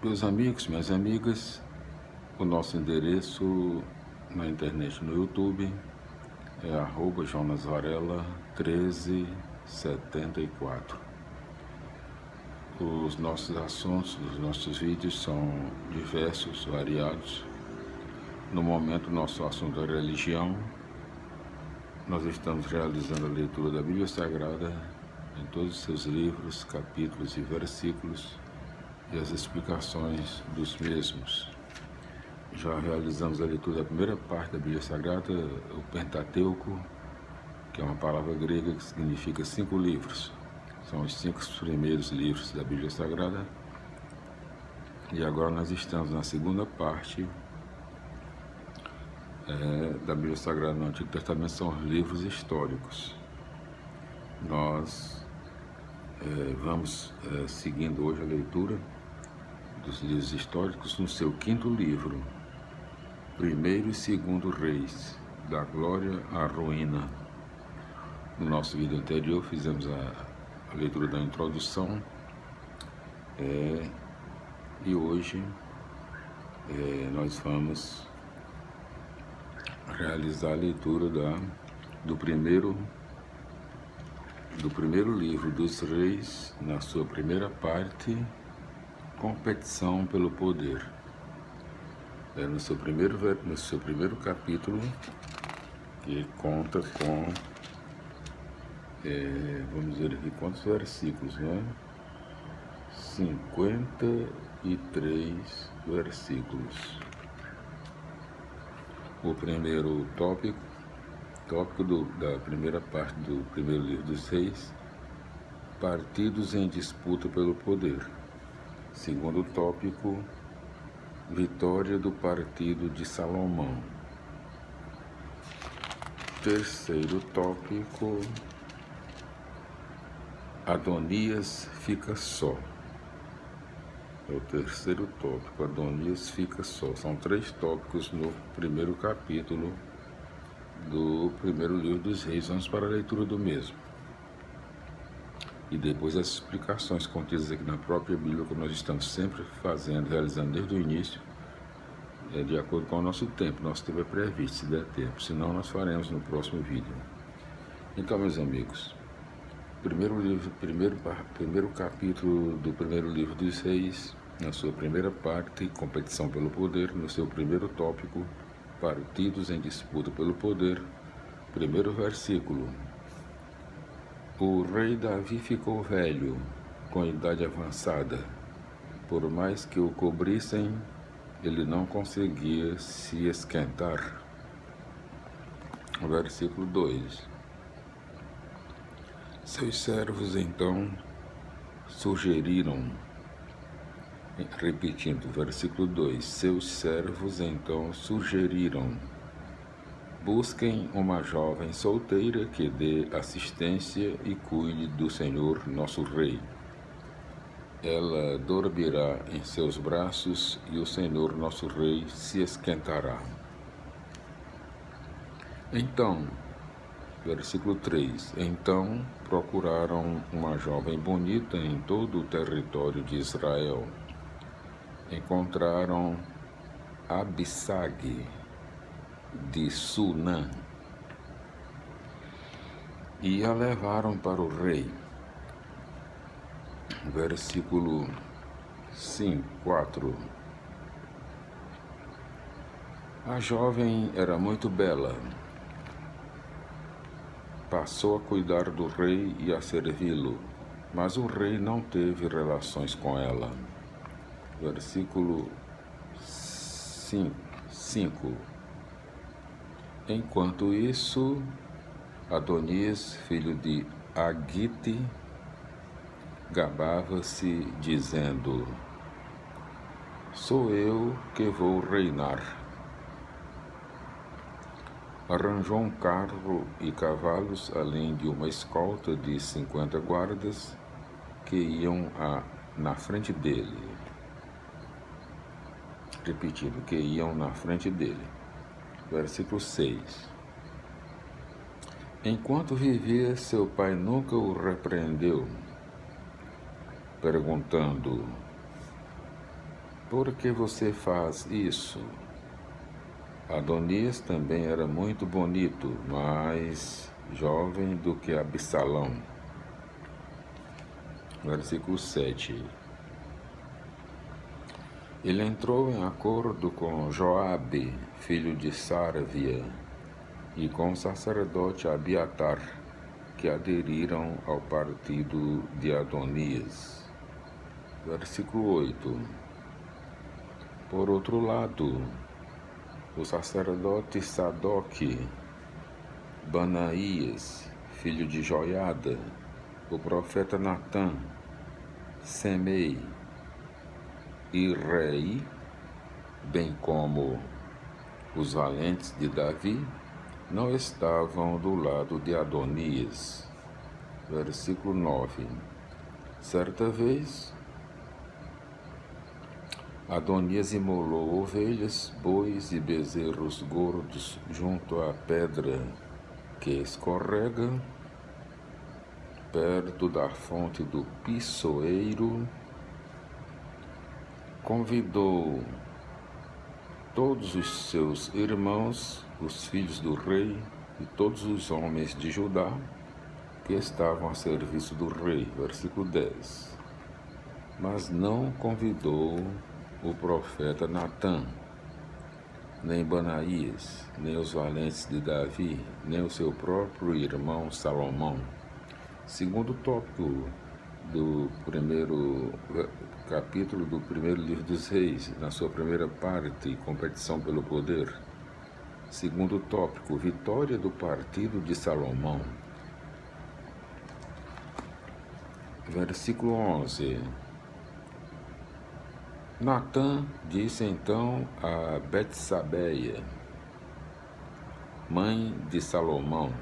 Meus amigos, minhas amigas, o nosso endereço na internet no YouTube é @jonasvarela1374. Os nossos assuntos, os nossos vídeos são diversos, variados. No momento, nosso assunto é religião. Nós estamos realizando a leitura da Bíblia Sagrada em todos os seus livros, capítulos e versículos e as explicações dos mesmos. Já realizamos a leitura da primeira parte da Bíblia Sagrada, o Pentateuco, que é uma palavra grega que significa 5 livros. São os 5 primeiros livros da Bíblia Sagrada. E agora nós estamos na segunda parte da Bíblia Sagrada no Antigo Testamento, são os livros históricos. Nós vamos seguindo hoje a leitura dos livros históricos no seu 5º livro, 1º e 2º Reis, da glória à ruína. No nosso vídeo anterior fizemos a leitura da introdução e hoje nós vamos realizar a leitura do primeiro livro dos Reis, na sua primeira parte, competição pelo poder. No seu primeiro capítulo, que conta com, vamos ver aqui quantos versículos, né? 53 versículos. O primeiro tópico da primeira parte do primeiro livro dos Reis, partidos em disputa pelo poder. Segundo tópico, vitória do partido de Salomão. Terceiro tópico, Adonias fica só. É o terceiro tópico, Adonias fica só. São 3 tópicos no primeiro capítulo do primeiro livro dos Reis. Vamos para a leitura do mesmo. E depois as explicações contidas aqui na própria Bíblia, que nós estamos sempre realizando desde o início, de acordo com o nosso tempo. Nosso tempo é previsto, se der tempo. Senão nós faremos no próximo vídeo. Então, meus amigos, primeiro capítulo do primeiro livro dos Reis, na sua primeira parte, competição pelo poder, no seu primeiro tópico, partidos em disputa pelo poder, primeiro versículo. O rei Davi ficou velho, com idade avançada. Por mais que o cobrissem, ele não conseguia se esquentar. Versículo 2. Seus servos então sugeriram, repetindo, versículo 2, seus servos então sugeriram, busquem uma jovem solteira que dê assistência e cuide do Senhor nosso Rei. Ela dormirá em seus braços e o Senhor nosso Rei se esquentará. Então, versículo 3, então procuraram uma jovem bonita em todo o território de Israel. Encontraram Abissag de Sunã e a levaram para o rei. Versículo 4. A jovem era muito bela. Passou a cuidar do rei e a servi-lo, mas o rei não teve relações com ela. Versículo 5. Enquanto isso, Adonias, filho de Agite, gabava-se, dizendo, sou eu que vou reinar. Arranjou um carro e cavalos, além de uma escolta de 50 guardas que iam na frente dele. Repetindo, que iam na frente dele. Versículo 6. Enquanto vivia, seu pai nunca o repreendeu, perguntando, por que você faz isso? Adonias também era muito bonito, mais jovem do que Absalão. Versículo 7. Ele entrou em acordo com Joabe, filho de Sarvia, e com o sacerdote Abiatar, que aderiram ao partido de Adonias. Versículo 8. Por outro lado, o sacerdote Sadoque, Banaías, filho de Joiada, o profeta Natã, Semei e Rei, bem como os valentes de Davi, não estavam do lado de Adonias. Versículo 9. Certa vez, Adonias imolou ovelhas, bois e bezerros gordos junto à pedra que escorrega, perto da fonte do Pissoeiro. Convidou todos os seus irmãos, os filhos do rei, e todos os homens de Judá que estavam a serviço do rei. Versículo 10. Mas não convidou o profeta Natã, nem Banaías, nem os valentes de Davi, nem o seu próprio irmão Salomão. Segundo tópico do primeiro capítulo do primeiro livro dos Reis, na sua primeira parte, competição pelo poder. Segundo tópico, vitória do partido de Salomão. Versículo 11. Natã disse então a Betsabeia, mãe de Salomão: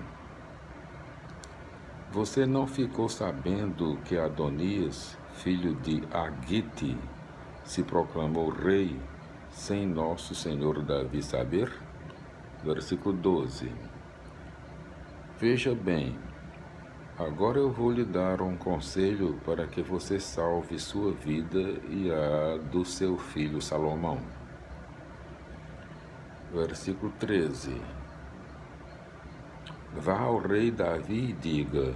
você não ficou sabendo que Adonias, filho de Agite, se proclamou rei sem nosso senhor Davi saber? Versículo 12. Veja bem, agora eu vou lhe dar um conselho para que você salve sua vida e a do seu filho Salomão. Versículo 13. Vá ao rei Davi e diga: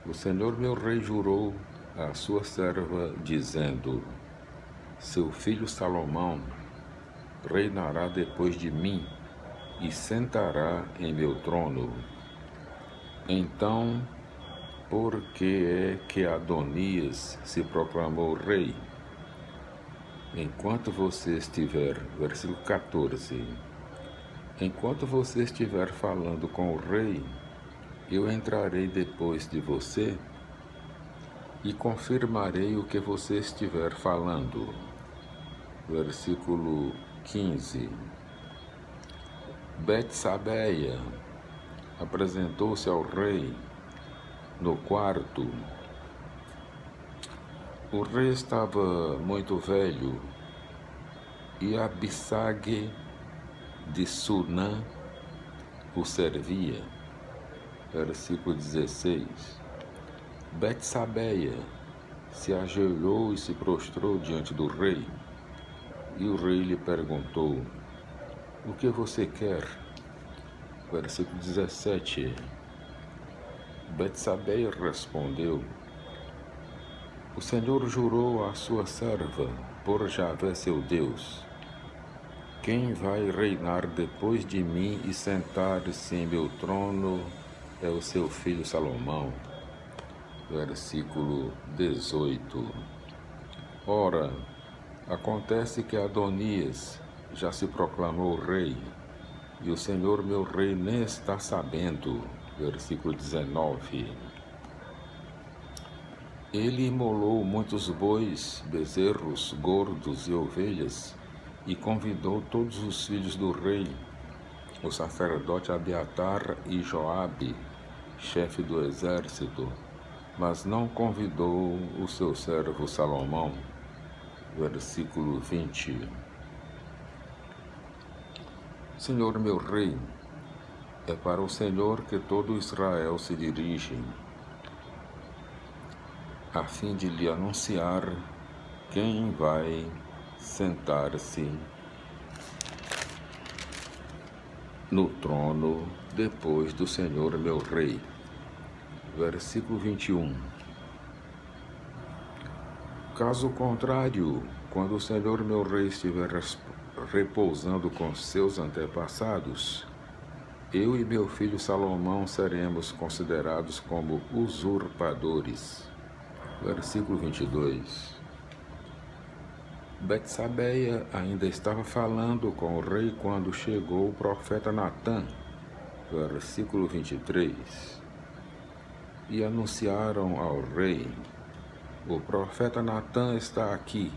o Senhor meu rei jurou à sua serva, dizendo: seu filho Salomão reinará depois de mim e sentará em meu trono. Então, por que é que Adonias se proclamou rei? Enquanto você estiver, versículo 14, enquanto você estiver falando com o rei, eu entrarei depois de você e confirmarei o que você estiver falando. Versículo 15. Betsabeia apresentou-se ao rei no quarto. O rei estava muito velho e Abissag de Sunã o servia. Versículo 16. Betsabeia se ajoelhou e se prostrou diante do rei. E o rei lhe perguntou: o que você quer? Versículo 17. Betsabeia respondeu: o Senhor jurou à sua serva, por Javé seu Deus: quem vai reinar depois de mim e sentar-se em meu trono é o seu filho Salomão. Versículo 18. Ora, acontece que Adonias já se proclamou rei, e o Senhor meu rei nem está sabendo. Versículo 19. Ele imolou muitos bois, bezerros, gordos e ovelhas, e convidou todos os filhos do rei, o sacerdote Abiatar e Joabe, chefe do exército, mas não convidou o seu servo Salomão. Versículo 20. Senhor meu rei, é para o Senhor que todo Israel se dirige, a fim de lhe anunciar quem vai sentar-se no trono depois do Senhor meu Rei. Versículo 21. Caso contrário, quando o Senhor meu Rei estiver repousando com seus antepassados, eu e meu filho Salomão seremos considerados como usurpadores. Versículo 22. Betsabeia ainda estava falando com o rei quando chegou o profeta Natã. Versículo 23. E anunciaram ao rei: o profeta Natã está aqui.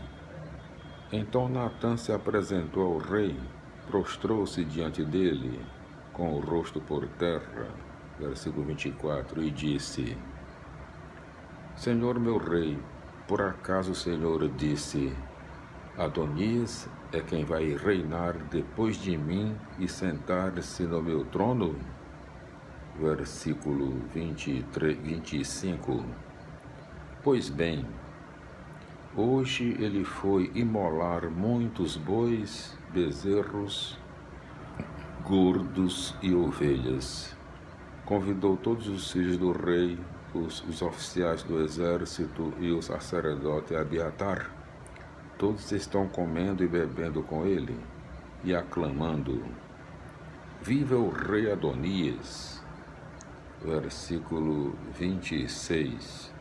Então Natã se apresentou ao rei, prostrou-se diante dele, com o rosto por terra. Versículo 24. E disse: Senhor meu rei, por acaso o Senhor disse: Adonias é quem vai reinar depois de mim e sentar-se no meu trono? Versículo 25. Pois bem, hoje ele foi imolar muitos bois, bezerros, gordos e ovelhas. Convidou todos os filhos do rei, os oficiais do exército e o sacerdote Abiatar. Todos estão comendo e bebendo com ele e aclamando: Viva o rei Adonias! Versículo 26.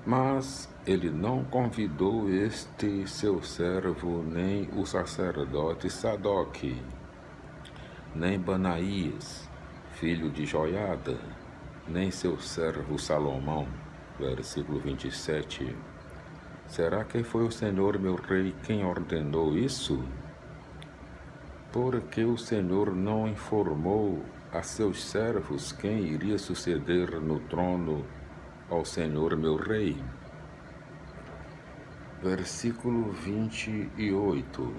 Mas ele não convidou este seu servo, nem o sacerdote Sadoque, nem Banaías, filho de Joiada, nem seu servo Salomão. Versículo 27. Será que foi o Senhor meu rei quem ordenou isso? Porque o Senhor não informou a seus servos quem iria suceder no trono ao Senhor meu rei. Versículo 28.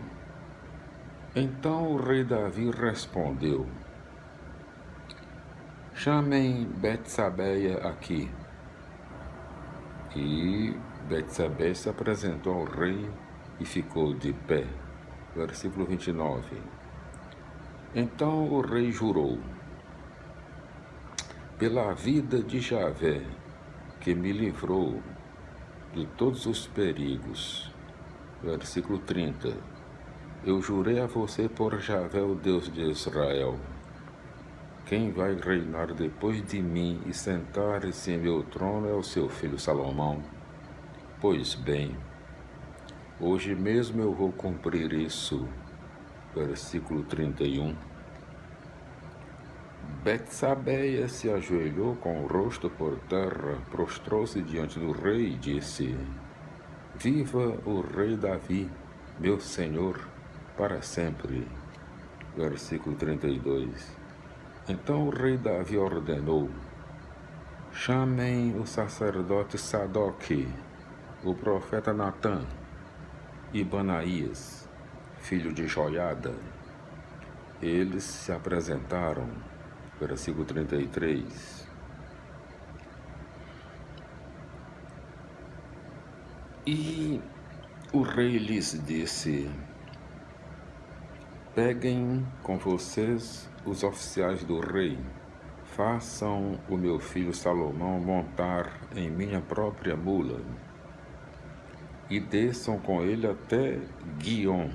Então o rei Davi respondeu: Chamem Betsabeia aqui. E Betsabeia se apresentou ao rei e ficou de pé. Versículo 29. Então o rei jurou: Pela vida de Javé, que me livrou de todos os perigos. Versículo 30. Eu jurei a você por Javé, o Deus de Israel: quem vai reinar depois de mim e sentar-se em meu trono é o seu filho Salomão. Pois bem, hoje mesmo eu vou cumprir isso. Versículo 31. Betsabeia se ajoelhou com o rosto por terra, prostrou-se diante do rei e disse: Viva o rei Davi, meu senhor, para sempre. Versículo 32. Então o rei Davi ordenou: Chamem o sacerdote Sadoque, o profeta Natã e Banaías, filho de Joiada. Eles se apresentaram. Versículo 33. E o rei lhes disse: Peguem com vocês os oficiais do rei, façam o meu filho Salomão montar em minha própria mula e desçam com ele até Guiom.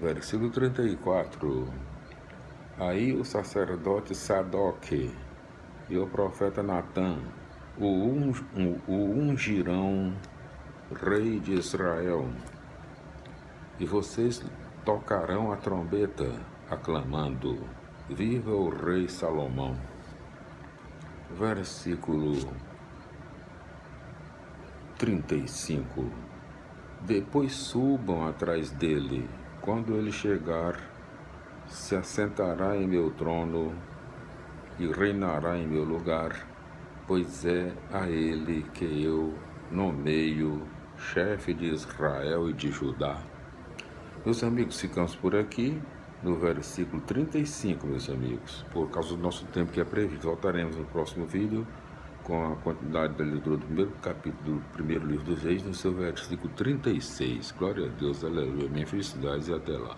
Versículo 34. Aí o sacerdote Sadoque e o profeta Natã o ungirão rei de Israel, e vocês tocarão a trombeta, aclamando: Viva o rei Salomão. Versículo 35. Depois subam atrás dele. Quando ele chegar, se assentará em meu trono e reinará em meu lugar, pois é a ele que eu nomeio chefe de Israel e de Judá. Meus amigos, ficamos por aqui no versículo 35, meus amigos. Por causa do nosso tempo que é previsto, voltaremos no próximo vídeo com a quantidade da leitura do primeiro capítulo do primeiro livro dos Reis, no seu versículo 36. Glória a Deus, aleluia, minha felicidade e até lá.